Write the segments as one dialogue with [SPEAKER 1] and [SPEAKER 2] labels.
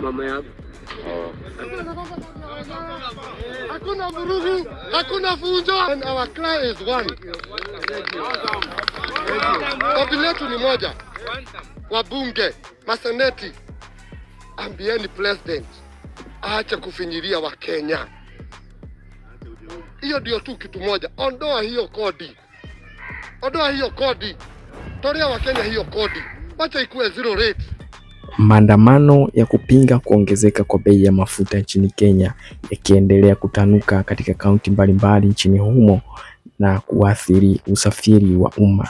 [SPEAKER 1] Mama yako.
[SPEAKER 2] Hakuna vurugu, hakuna fujo. And our cry is one. Ombi letu ni moja. Wabunge, maseneti, ambieni president aache kufinyilia wa Kenya. Hiyo ndio tu kitu moja. Ondoa hiyo kodi. Ondoa hiyo kodi. Tolea wa Kenya hiyo kodi. Wacha ikuwe zero rate.
[SPEAKER 3] Maandamano ya kupinga kuongezeka kwa bei ya mafuta nchini Kenya yakiendelea kutanuka katika kaunti mbalimbali nchini humo na kuathiri usafiri wa umma.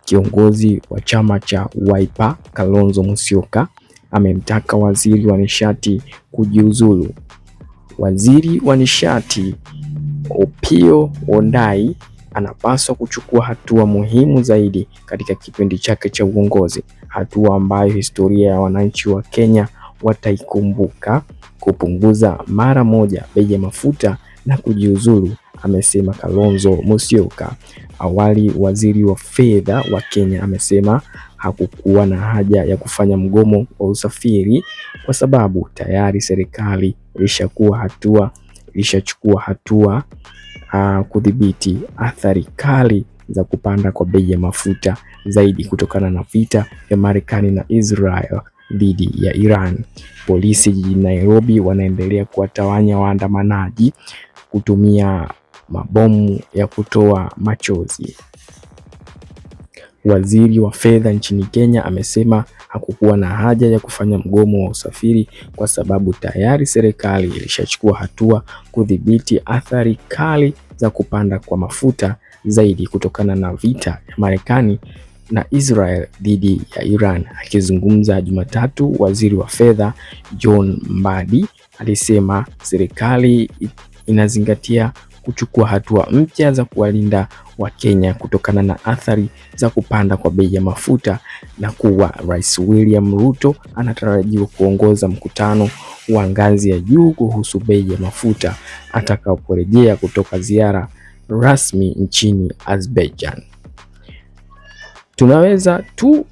[SPEAKER 3] Kiongozi wa chama cha Wiper, Kalonzo Musyoka, amemtaka waziri wa nishati kujiuzulu. Waziri wa nishati Opiyo Wandayi anapaswa kuchukua hatua muhimu zaidi katika kipindi chake cha uongozi, hatua ambayo historia ya wananchi wa Kenya wataikumbuka. Kupunguza mara moja bei ya mafuta na kujiuzulu, amesema Kalonzo Musyoka. Awali waziri wa fedha wa Kenya amesema hakukuwa na haja ya kufanya mgomo wa usafiri kwa sababu tayari serikali ilishachukua hatua kudhibiti athari kali za kupanda kwa bei ya mafuta zaidi kutokana na vita ya Marekani na Israel dhidi ya Iran. Polisi jijini Nairobi wanaendelea kuwatawanya waandamanaji kutumia mabomu ya kutoa machozi. Waziri wa fedha nchini Kenya amesema hakukuwa na haja ya kufanya mgomo wa usafiri kwa sababu tayari serikali ilishachukua hatua kudhibiti athari kali za kupanda kwa mafuta zaidi kutokana na vita ya Marekani na Israel dhidi ya Iran. Akizungumza Jumatatu, waziri wa fedha John Mbadi alisema serikali inazingatia kuchukua hatua mpya za kuwalinda Wakenya kutokana na athari za kupanda kwa bei ya mafuta, na kuwa Rais William Ruto anatarajiwa kuongoza mkutano wa ngazi ya juu kuhusu bei ya mafuta atakaporejea kutoka ziara rasmi nchini Azerbaijan. Tunaweza tu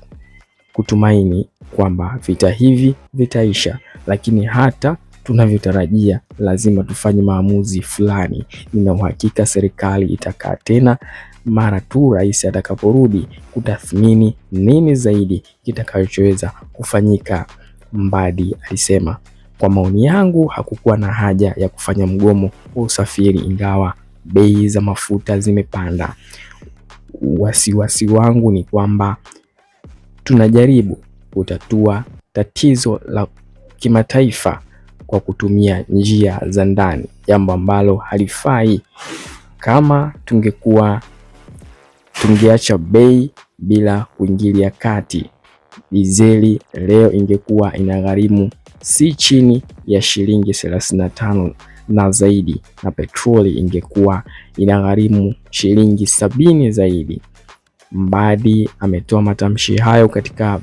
[SPEAKER 3] kutumaini kwamba vita hivi vitaisha, lakini hata tunavyotarajia lazima tufanye maamuzi fulani. Nina uhakika serikali itakaa tena mara tu rais atakaporudi kutathmini nini zaidi kitakachoweza kufanyika, Mbadi alisema. Kwa maoni yangu, hakukuwa na haja ya kufanya mgomo wa usafiri ingawa bei za mafuta zimepanda. Wasiwasi wangu ni kwamba tunajaribu kutatua tatizo la kimataifa kwa kutumia njia za ndani, jambo ambalo halifai. Kama tungeacha bei bila kuingilia kati, dizeli leo ingekuwa inagharimu si chini ya shilingi 35 na zaidi, na petroli ingekuwa inagharimu shilingi 70 zaidi. Mbadi ametoa matamshi hayo katika